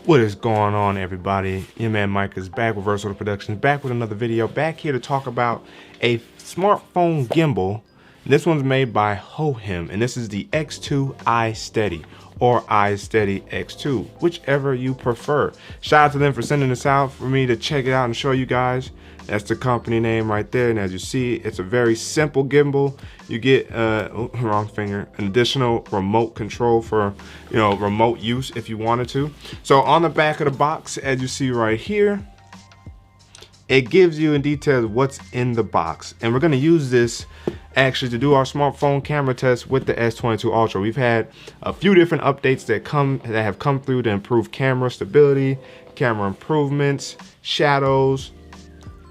What is going on, everybody? Your man Mike is back with Versatile Productions, back with another video, back here to talk about a smartphone gimbal. This one's made by Hohem, and this is the X2 iSteady, or iSteady X2, whichever you prefer. Shout out to them for sending this out for me to check it out and show you guys. That's the company name right there, and as you see, it's a very simple gimbal. You get wrong finger, an additional remote control for remote use if you wanted to. So on the back of the box, as you see right here, it gives you in detail what's in the box, and we're going to use this actually to do our smartphone camera test with the S22 Ultra. We've had a few different updates that have come through to improve camera stability, camera improvements, shadows,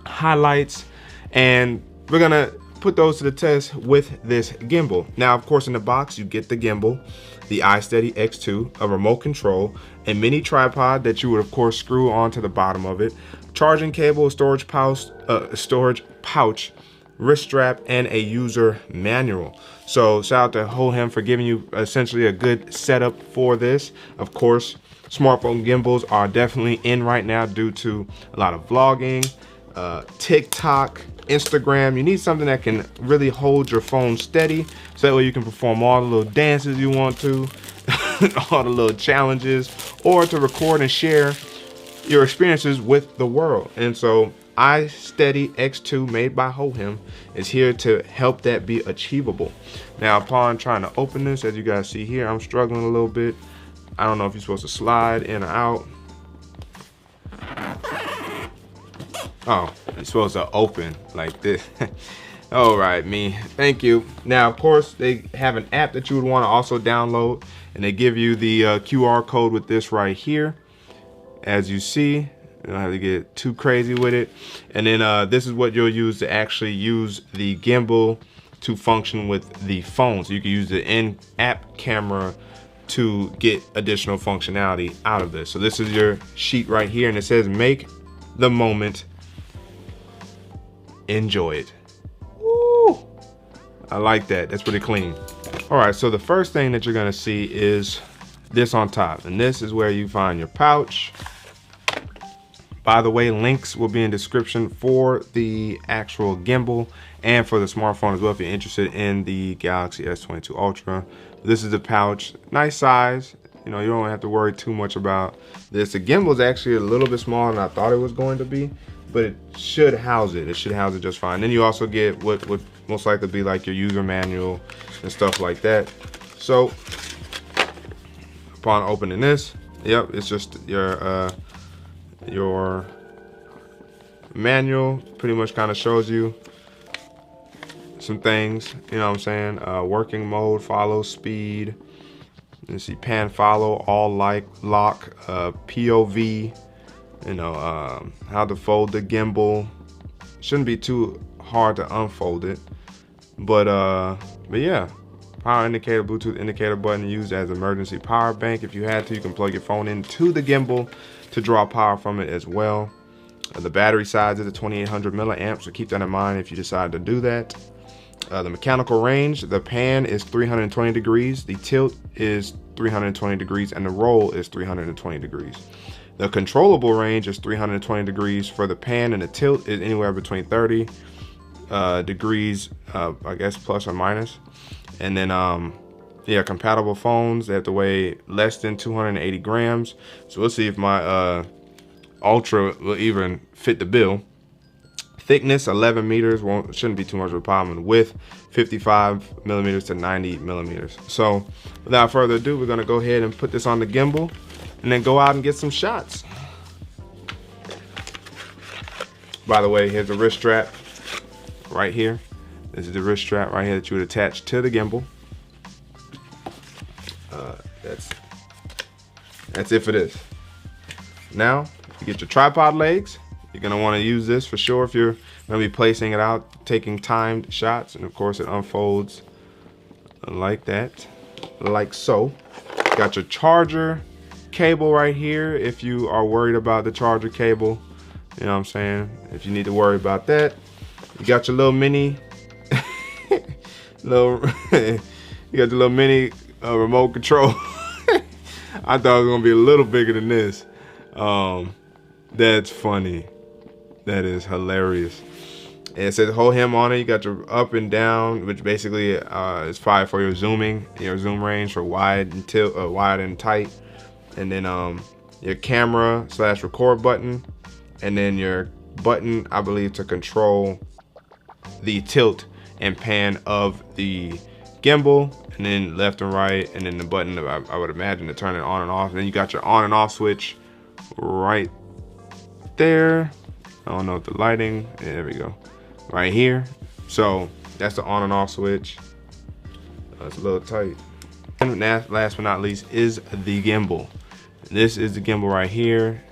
highlights, and we're gonna put those to the test with this gimbal. Now, of course, in the box you get the gimbal, the iSteady X2, a remote control, a mini tripod that you would of course screw onto the bottom of it, charging cable, storage pouch, wrist strap, and a user manual. So shout out to Hohem for giving you essentially a good setup for this. Of course, smartphone gimbals are definitely in right now due to a lot of vlogging, TikTok, Instagram. You need something that can really hold your phone steady, so that way you can perform all the little dances you want to, all the little challenges, or to record and share your experiences with the world. And so iSteady X2, made by Hohem, is here to help that be achievable. Now, upon trying to open this, as you guys see here, I'm struggling a little bit. I don't know if you're supposed to slide in or out. Oh, you're supposed to open like this. All right, me. Thank you. Now, of course, they have an app that you would want to also download, and they give you the QR code with this right here. As you see, you don't have to get too crazy with it. And then this is what you'll use to actually use the gimbal to function with the phone. So you can use the in-app camera to get additional functionality out of this. So this is your sheet right here, and it says make the moment, enjoy it. Woo! I like that. That's pretty clean. All right, so the first thing that you're gonna see is this on top, and this is where you find your pouch. By the way, links will be in description for the actual gimbal and for the smartphone as well if you're interested in the Galaxy S22 Ultra. This is the pouch, nice size. You don't have to worry too much about this. The gimbal is actually a little bit smaller than I thought it was going to be, but it should house it. It should house it just fine. Then you also get what would most likely be like your user manual and stuff like that. So upon opening this, yep, it's just your manual. Pretty much kind of shows you some things, you know what I'm saying? Working mode, follow, speed. You see pan, follow, all lock, POV, how to fold the gimbal. Shouldn't be too hard to unfold it, but yeah. Power indicator, Bluetooth indicator button used as emergency power bank. If you had to, you can plug your phone into the gimbal to draw power from it as well. The battery size is a 2800 milliamps, so keep that in mind if you decide to do that. The mechanical range, the pan is 320 degrees, the tilt is 320 degrees, and the roll is 320 degrees. The controllable range is 320 degrees for the pan, and the tilt is anywhere between 30 degrees, I guess plus or minus. And then yeah, compatible phones, they have to weigh less than 280 grams. So we'll see if my Ultra will even fit the bill. Thickness 11 meters, shouldn't be too much of a problem. Width 55 millimeters to 90 millimeters. So without further ado, we're gonna go ahead and put this on the gimbal and then go out and get some shots. By the way, here's the wrist strap right here. This is the wrist strap right here that you would attach to the gimbal. That's it for this. Now, you get your tripod legs. You're gonna wanna use this for sure if you're gonna be placing it out, taking timed shots. And of course it unfolds like that, like so. Got your charger cable right here if you are worried about the charger cable. You know what I'm saying? If you need to worry about that. You got your little mini, you got your little mini remote control. I thought it was gonna be a little bigger than this. That's funny. That is hilarious. And it says Hohem on it. You got your up and down, which basically is fine for your zooming, your zoom range for wide and wide and tight. And then your camera / record button, and then your button, I believe, to control the tilt and pan of the gimbal, and then left and right, and then the button, I would imagine, to turn it on and off. And then you got your on and off switch right there. I don't know if the lighting, yeah, there we go, right here. So that's the on and off switch. It's a little tight. And last but not least is the gimbal. This is the gimbal right here.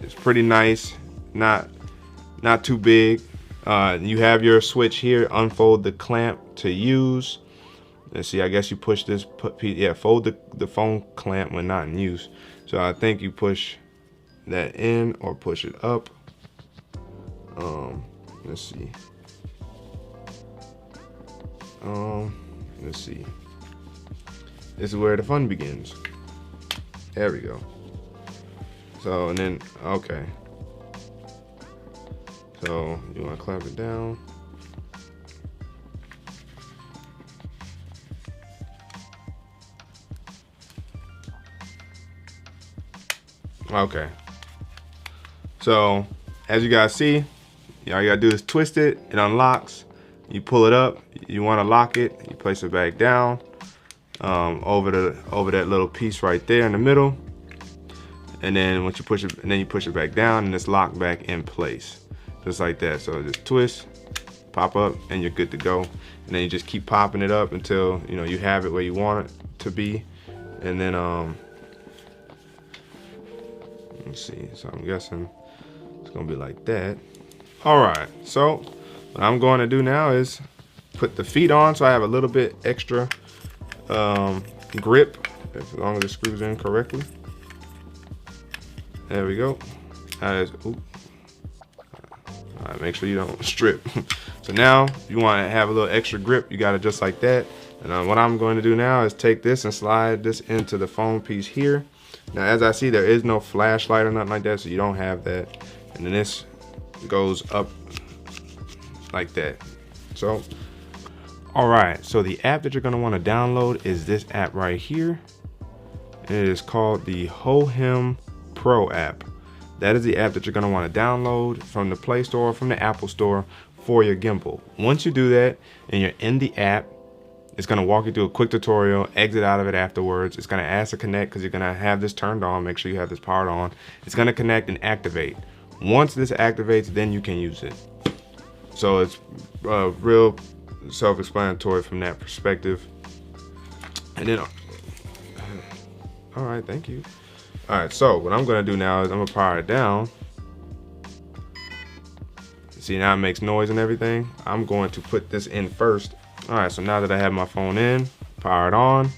It's pretty nice, not too big. You have your switch here. Unfold the clamp to use. Let's see, I guess you push this, fold the phone clamp when not in use. So I think you push that in or push it up. Let's see. Let's see. This is where the fun begins. There we go. So, and then, okay. So you want to clamp it down. Okay. So as you guys see, all you gotta do is twist it. It unlocks. You pull it up. You want to lock it. You place it back down over that little piece right there in the middle. And then once you push it, and then you push it back down, and it's locked back in place, just like that. So just twist, pop up, and you're good to go. And then you just keep popping it up until you have it where you want it to be. And then let's see. So I'm guessing it's gonna be like that. All right. So what I'm going to do now is put the feet on, so I have a little bit extra grip, as long as it screws in correctly. There we go. All right, make sure you don't strip. So now, if you want to have a little extra grip, you got it just like that. And what I'm going to do now is take this and slide this into the phone piece here. Now, as I see, there is no flashlight or nothing like that, so you don't have that. And then this goes up like that. So, all right. So the app that you're going to want to download is this app right here. It is called the Hohem Pro app. That is the app that you're going to want to download from the Play Store or from the Apple Store for your gimbal. Once you do that and you're in the app, it's going to walk you through a quick tutorial. Exit out of it afterwards. It's going to ask to connect because you're going to have this turned on. Make sure you have this powered on. It's going to connect and activate. Once this activates, then you can use it. So it's real self-explanatory from that perspective. And then, all right, thank you. All right, so what I'm gonna do now is I'm gonna power it down. See, now it makes noise and everything. I'm going to put this in first. All right, so now that I have my phone in, powered on,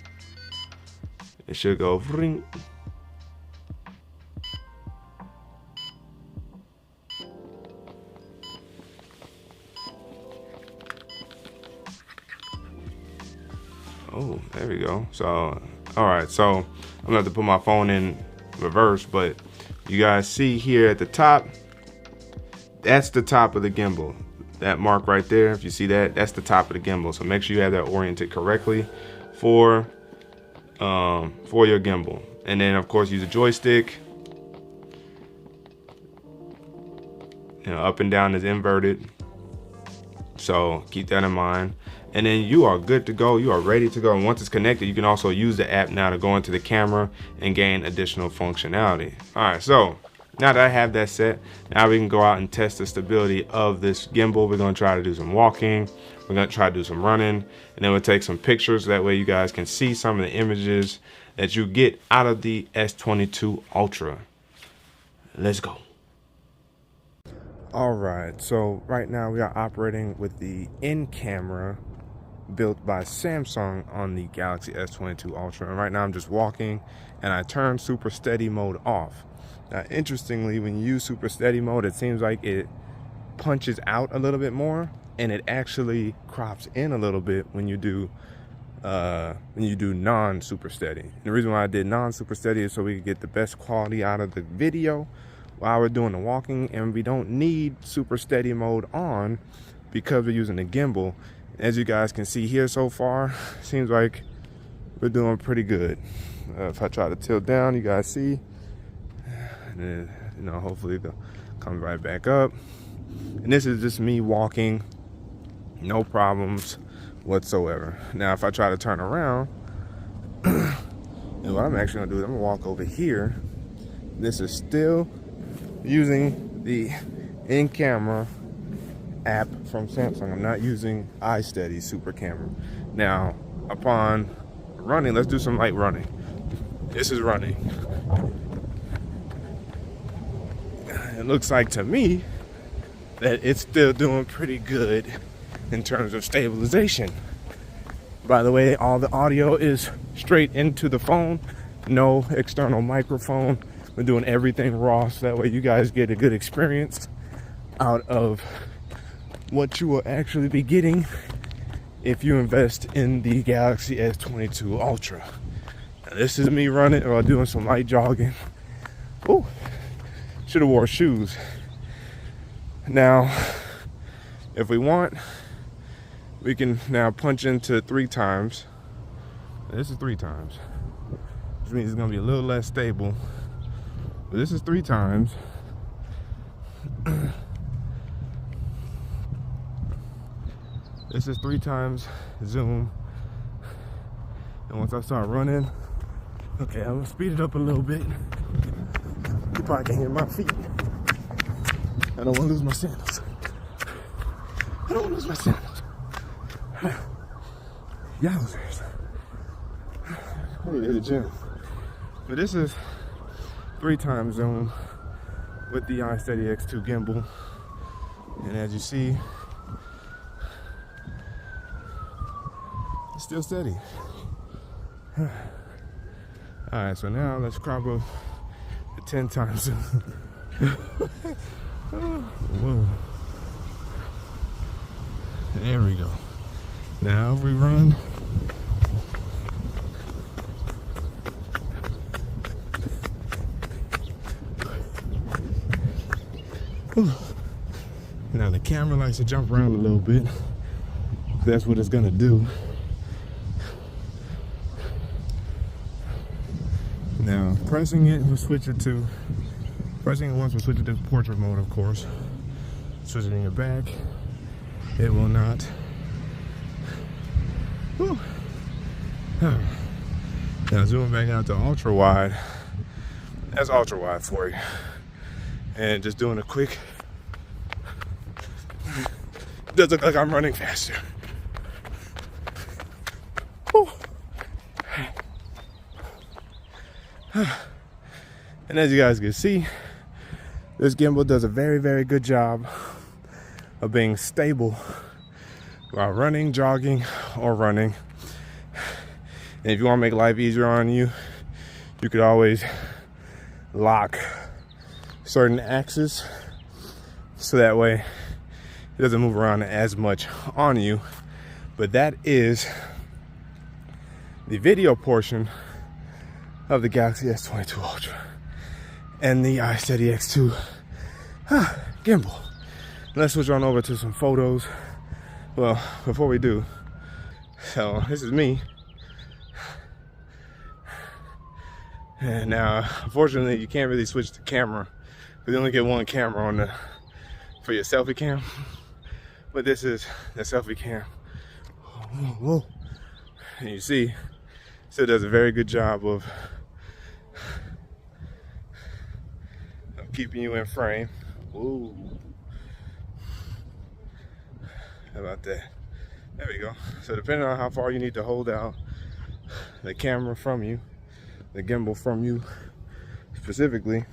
it should go ring. Oh, there we go. So, all right, so I'm gonna have to put my phone in reverse, but you guys see here at the top, that's the top of the gimbal. That mark right there, if you see that, that's the top of the gimbal. So make sure you have that oriented correctly for your gimbal. And then of course use a joystick. Up and down is inverted. So keep that in mind. And then you are good to go. You are ready to go. And once it's connected, you can also use the app now to go into the camera and gain additional functionality. All right, so now that I have that set, now we can go out and test the stability of this gimbal. We're gonna try to do some walking. We're gonna try to do some running. And then we'll take some pictures. That way you guys can see some of the images that you get out of the S22 Ultra. Let's go. All right, so right now we are operating with the in-camera built by Samsung on the Galaxy S22 Ultra. And right now I'm just walking and I turn super steady mode off. Now, interestingly, when you use super steady mode, it seems like it punches out a little bit more and it actually crops in a little bit when you do and you do non-super steady. And the reason why I did non-super steady is so we could get the best quality out of the video while we're doing the walking, and we don't need super steady mode on because we're using the gimbal. As you guys can see here so far, seems like we're doing pretty good. If I try to tilt down, you guys see, and then, you know, hopefully they'll come right back up. And this is just me walking, no problems whatsoever. Now if I try to turn around, and what I'm actually gonna do is I'm gonna walk over here. This is still using the in-camera app from Samsung. I'm not using iSteady super camera. Now upon running, let's do some light running. This is running. It looks like to me that it's still doing pretty good in terms of stabilization. By the way, all the audio is straight into the phone, no external microphone. We're doing everything raw, so that way you guys get a good experience out of what you will actually be getting if you invest in the Galaxy S22 Ultra. Now, this is me running or doing some light jogging. Ooh, should have wore shoes. Now, if we want, we can now punch into 3 times. This is 3 times, which means it's gonna be a little less stable. But this is 3 times. This is 3 times zoom. And once I start running, okay, I'm gonna speed it up a little bit. You probably can't hear my feet. I don't wanna lose my sandals. I don't wanna lose my sandals. Yowzers. I need to hit the gym. But this is 3 times zoom with the iSteady X2 gimbal. And as you see, it's still steady. Alright, so now let's crop up the 10 times zoom. Whoa. There we go. Now we run. Now the camera likes to jump around a little bit. That's what it's gonna do. Now pressing it, we'll switch it to, pressing it once, we'll switch it to portrait mode, of course. Switch it in your back. It will not. Whew. Now zooming back out to ultra wide. That's ultra wide for you. And just doing a quick, does look like I'm running faster. Whew. And as you guys can see, this gimbal does a very, very good job of being stable while running, jogging, or running. And if you want to make life easier on you, you could always lock certain axes so that way it doesn't move around as much on you. But that is the video portion of the Galaxy S22 Ultra and the iSteady X2 gimbal. Let's switch on over to some photos. Well, before we do, so this is me. And now, unfortunately, you can't really switch the camera. You only get one camera on for your selfie cam. But this is the selfie cam. Whoa. And you see, still does a very good job of keeping you in frame. Ooh. How about that? There we go. So depending on how far you need to hold out the camera from you, the gimbal from you specifically,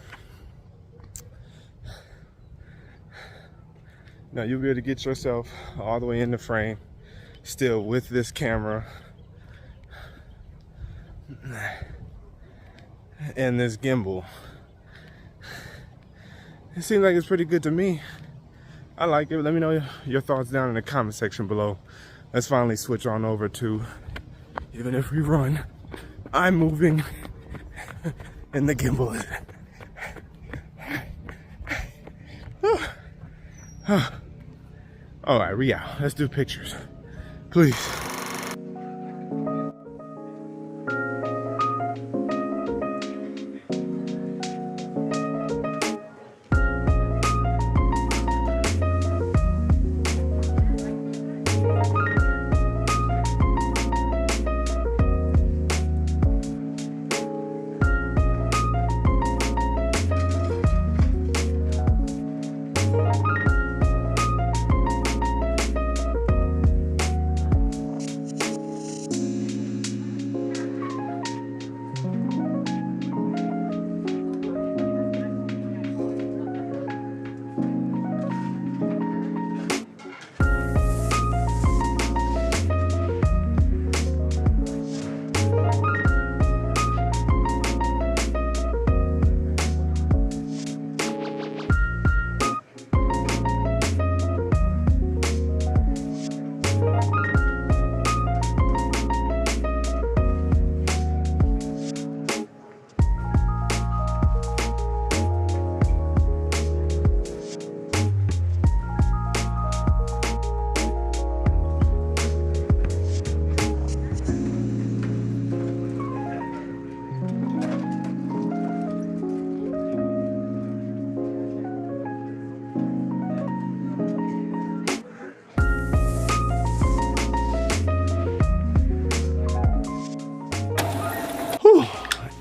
now you'll be able to get yourself all the way in the frame still with this camera and this gimbal. It seems like it's pretty good to me. I like it. Let me know your thoughts down in the comment section below. Let's finally switch on over to Even if we run, I'm moving and the gimbal isn't. All right, we out. Let's do pictures, please.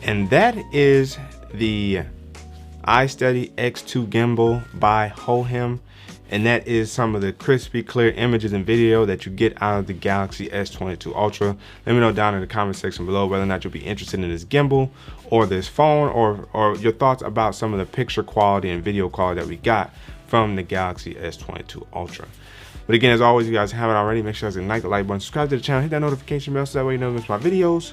And that is the iSteady X2 gimbal by Hohem. And that is some of the crispy, clear images and video that you get out of the Galaxy S22 Ultra. Let me know down in the comment section below whether or not you'll be interested in this gimbal or this phone, or your thoughts about some of the picture quality and video quality that we got from the Galaxy S22 Ultra. But again, as always, if you guys haven't already, make sure to like the like button, subscribe to the channel, hit that notification bell so that way you don't miss my videos.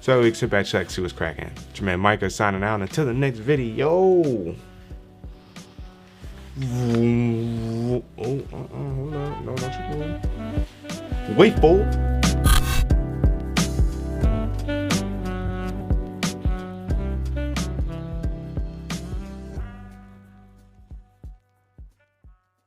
So we can sit back, check, see what's cracking. It's your man Micah signing out until the next video. Oh, hold on. No, don't you go. Wait for it.